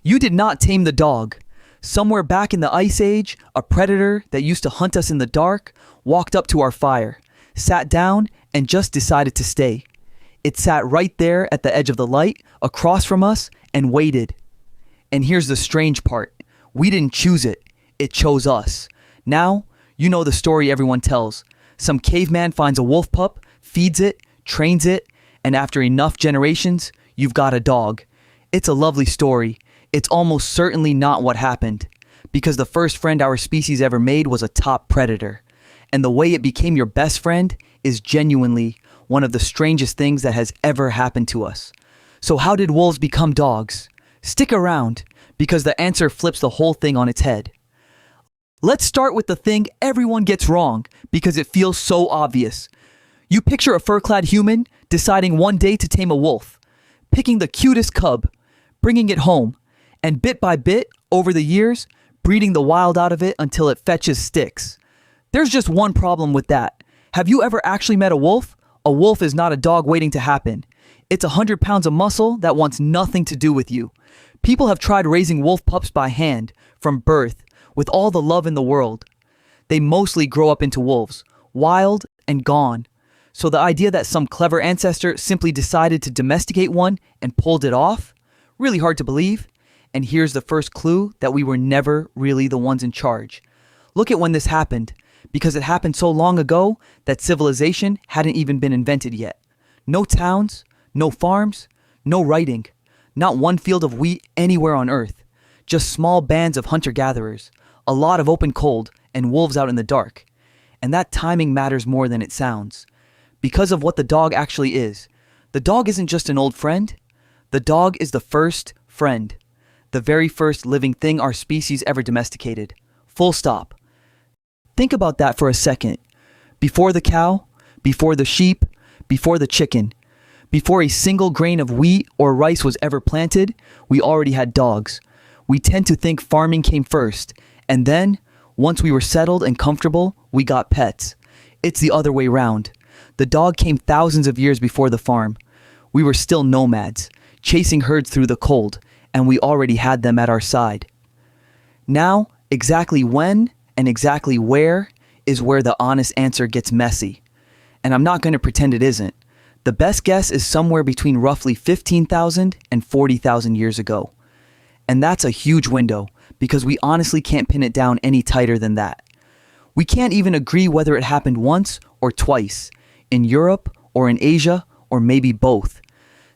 You did not tame the dog. Somewhere back in the Ice Age, a predator that used to hunt us in the dark walked up to our fire, sat down, and just decided to stay. It sat right there at the edge of the light, across from us, and waited. And here's the strange part. We didn't choose it. It chose us. Now, you know the story everyone tells. Some caveman finds a wolf pup, feeds it, trains it, and after enough generations, you've got a dog. It's a lovely story. It's almost certainly not what happened, because the first friend our species ever made was a top predator. And the way it became your best friend is genuinely one of the strangest things that has ever happened to us. So how did wolves become dogs? Stick around, because the answer flips the whole thing on its head. Let's start with the thing everyone gets wrong, because it feels so obvious. You picture a fur-clad human deciding one day to tame a wolf, picking the cutest cub, bringing it home, and bit by bit, over the years, breeding the wild out of it until it fetches sticks. There's just one problem with that. Have you ever actually met a wolf? A wolf is not a dog waiting to happen. It's 100 pounds of muscle that wants nothing to do with you. People have tried raising wolf pups by hand, from birth, with all the love in the world. They mostly grow up into wolves, wild and gone. So the idea that some clever ancestor simply decided to domesticate one and pulled it off? Really hard to believe. And here's the first clue that we were never really the ones in charge. Look at when this happened, because it happened so long ago that civilization hadn't even been invented yet. No towns, no farms, no writing, not one field of wheat anywhere on earth. Just small bands of hunter-gatherers, a lot of open cold, and wolves out in the dark. And that timing matters more than it sounds. Because of what the dog actually is. The dog isn't just an old friend. The dog is the first friend. The very first living thing our species ever domesticated. Full stop. Think about that for a second. Before the cow, before the sheep, before the chicken, before a single grain of wheat or rice was ever planted, we already had dogs. We tend to think farming came first, and then, once we were settled and comfortable, we got pets. It's the other way round. The dog came thousands of years before the farm. We were still nomads, chasing herds through the cold, and we already had them at our side. Now, exactly when and exactly where is where the honest answer gets messy. And I'm not going to pretend it isn't. The best guess is somewhere between roughly 15,000 and 40,000 years ago. And that's a huge window, because we honestly can't pin it down any tighter than that. We can't even agree whether it happened once or twice, in Europe or in Asia, or maybe both.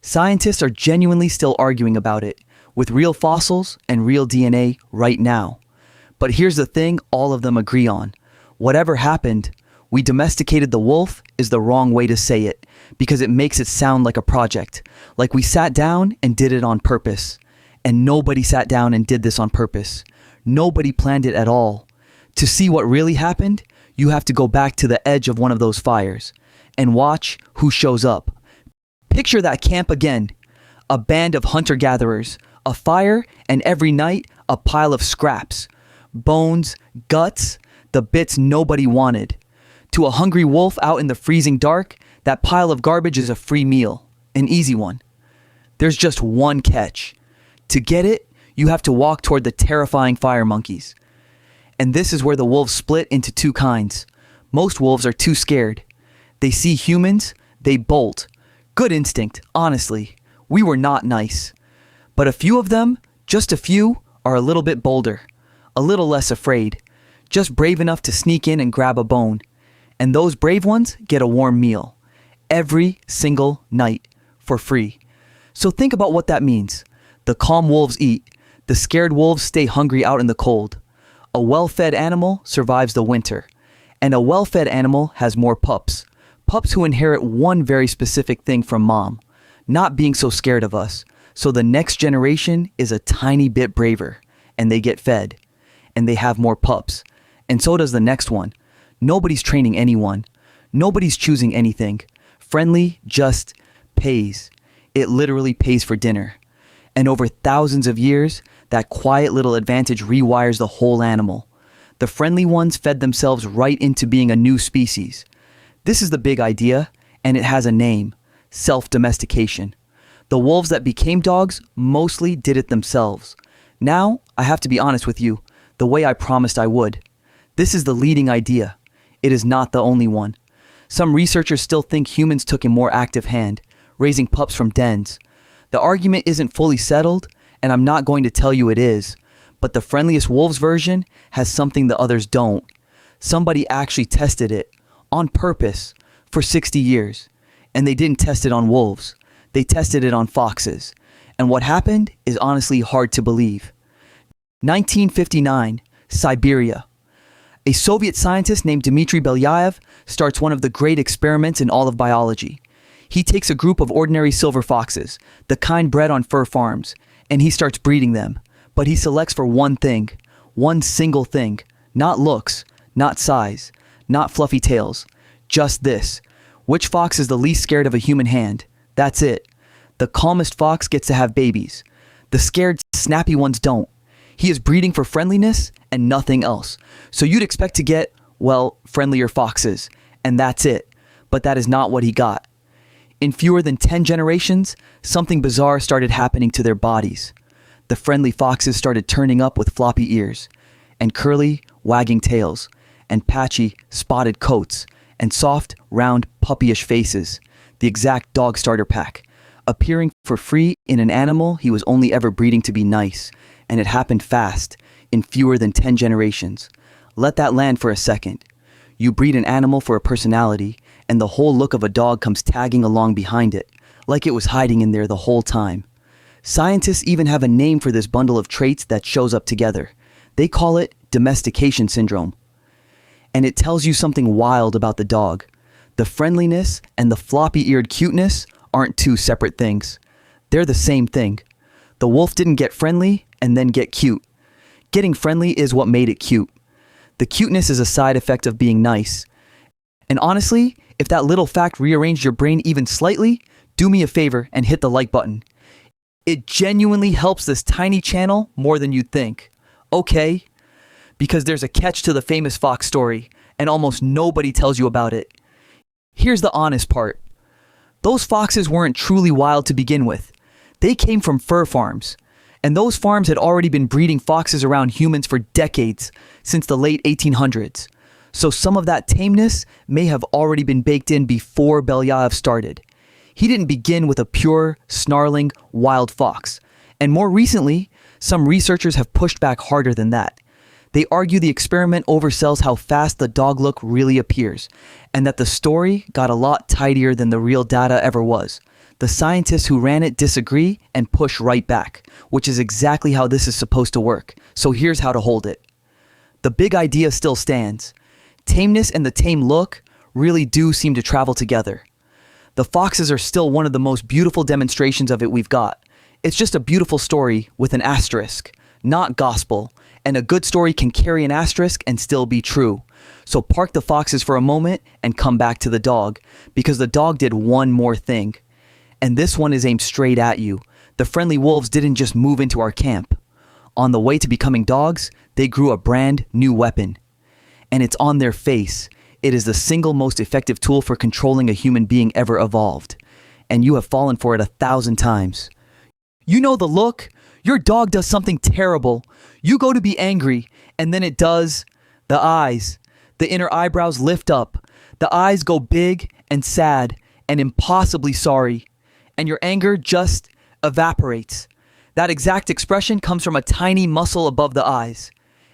Scientists are genuinely still arguing about it, with real fossils and real DNA right now. But here's the thing all of them agree on. Whatever happened, we domesticated the wolf is the wrong way to say it, because it makes it sound like a project, like we sat down and did it on purpose. And nobody sat down and did this on purpose. Nobody planned it at all. To see what really happened, you have to go back to the edge of one of those fires and watch who shows up. Picture that camp again. A band of hunter-gatherers, a fire, and every night, a pile of scraps. Bones, guts, the bits nobody wanted. To a hungry wolf out in the freezing dark, that pile of garbage is a free meal. An easy one. There's just one catch. To get it, you have to walk toward the terrifying fire monkeys. And this is where the wolves split into two kinds. Most wolves are too scared. They see humans, they bolt. Good instinct, honestly. We were not nice. But a few of them, just a few, are a little bit bolder. A little less afraid. Just brave enough to sneak in and grab a bone. And those brave ones get a warm meal. Every single night. For free. So think about what that means. The calm wolves eat. The scared wolves stay hungry out in the cold. A well-fed animal survives the winter. And a well-fed animal has more pups. Pups who inherit one very specific thing from mom. Not being so scared of us. So the next generation is a tiny bit braver. And they get fed. And they have more pups. And so does the next one. Nobody's training anyone. Nobody's choosing anything. Friendly just pays. It literally pays for dinner. And over thousands of years, that quiet little advantage rewires the whole animal. The friendly ones fed themselves right into being a new species. This is the big idea, and it has a name: self-domestication. The wolves that became dogs mostly did it themselves. Now, I have to be honest with you, the way I promised I would. This is the leading idea. It is not the only one. Some researchers still think humans took a more active hand, raising pups from dens. The argument isn't fully settled, and I'm not going to tell you it is, but the friendliest wolves version has something the others don't. Somebody actually tested it, on purpose, for 60 years. And they didn't test it on wolves. They tested it on foxes. And what happened is honestly hard to believe. 1959, Siberia. A Soviet scientist named Dmitry Belyaev starts one of the great experiments in all of biology. He takes a group of ordinary silver foxes, the kind bred on fur farms, and he starts breeding them. But he selects for one thing, one single thing, not looks, not size, not fluffy tails, just this. Which fox is the least scared of a human hand? That's it. The calmest fox gets to have babies. The scared, snappy ones don't. He is breeding for friendliness and nothing else. So you'd expect to get, well, friendlier foxes, and that's it. But that is not what he got. In fewer than 10 generations, something bizarre started happening to their bodies. The friendly foxes started turning up with floppy ears, and curly, wagging tails, and patchy, spotted coats, and soft, round, puppyish faces, the exact dog starter pack, appearing for free in an animal he was only ever breeding to be nice, and it happened fast, in fewer than 10 generations. Let that land for a second. You breed an animal for a personality, and the whole look of a dog comes tagging along behind it, like it was hiding in there the whole time. Scientists even have a name for this bundle of traits that shows up together. They call it domestication syndrome. And it tells you something wild about the dog. The friendliness and the floppy-eared cuteness aren't two separate things. They're the same thing. The wolf didn't get friendly and then get cute. Getting friendly is what made it cute. The cuteness is a side effect of being nice. And honestly, if that little fact rearranged your brain even slightly, do me a favor and hit the like button. It genuinely helps this tiny channel more than you'd think. Okay? Because there's a catch to the famous fox story, and almost nobody tells you about it. Here's the honest part. Those foxes weren't truly wild to begin with. They came from fur farms, and those farms had already been breeding foxes around humans for decades, since the late 1800s. So some of that tameness may have already been baked in before Belyaev started. He didn't begin with a pure, snarling, wild fox. And more recently, some researchers have pushed back harder than that. They argue the experiment oversells how fast the dog look really appears, and that the story got a lot tidier than the real data ever was. The scientists who ran it disagree and push right back, which is exactly how this is supposed to work. So here's how to hold it. The big idea still stands. Tameness and the tame look really do seem to travel together. The foxes are still one of the most beautiful demonstrations of it we've got. It's just a beautiful story with an asterisk, not gospel. And a good story can carry an asterisk and still be true. So park the foxes for a moment and come back to the dog, because the dog did one more thing. And this one is aimed straight at you. The friendly wolves didn't just move into our camp. On the way to becoming dogs, they grew a brand new weapon. And it's on their face. It is the single most effective tool for controlling a human being ever evolved. And you have fallen for it 1,000 times. You know the look? Your dog does something terrible. You go to be angry, and then it does. The eyes. The inner eyebrows lift up. The eyes go big and sad and impossibly sorry. And your anger just evaporates. That exact expression comes from a tiny muscle above the eyes.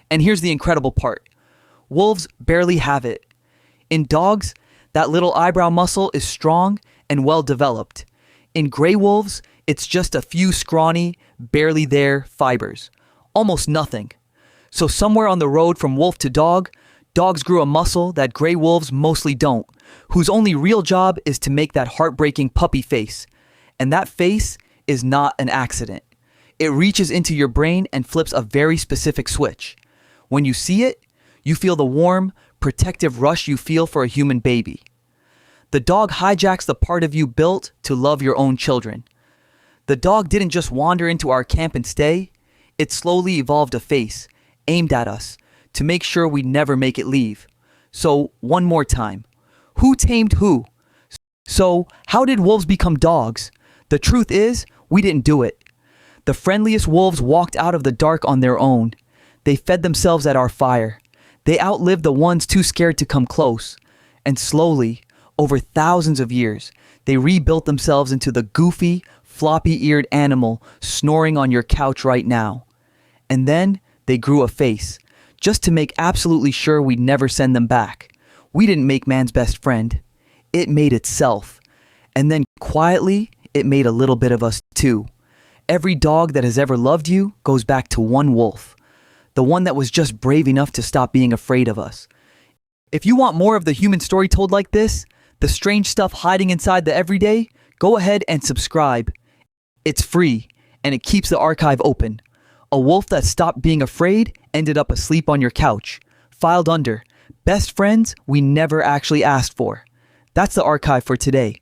And here's the incredible part. Wolves barely have it. In dogs, that little eyebrow muscle is strong and well developed. In gray wolves, it's just a few scrawny, barely there fibers. Almost nothing. So somewhere on the road from wolf to dog, dogs grew a muscle that gray wolves mostly don't, whose only real job is to make that heartbreaking puppy face. And that face is not an accident. It reaches into your brain and flips a very specific switch. When you see it, you feel the warm, protective rush you feel for a human baby. The dog hijacks the part of you built to love your own children. The dog didn't just wander into our camp and stay. It slowly evolved a face, aimed at us, to make sure we never make it leave. So, one more time. Who tamed who? So, how did wolves become dogs? The truth is, we didn't do it. The friendliest wolves walked out of the dark on their own. They fed themselves at our fire. They outlived the ones too scared to come close. And slowly, over thousands of years, they rebuilt themselves into the goofy, floppy-eared animal snoring on your couch right now. And then they grew a face, just to make absolutely sure we'd never send them back. We didn't make man's best friend. It made itself. And then quietly, it made a little bit of us too. Every dog that has ever loved you goes back to one wolf. The one that was just brave enough to stop being afraid of us. If you want more of the human story told like this, the strange stuff hiding inside the everyday, go ahead and subscribe. It's free, and it keeps the archive open. A wolf that stopped being afraid ended up asleep on your couch. Filed under, best friends we never actually asked for. That's the archive for today.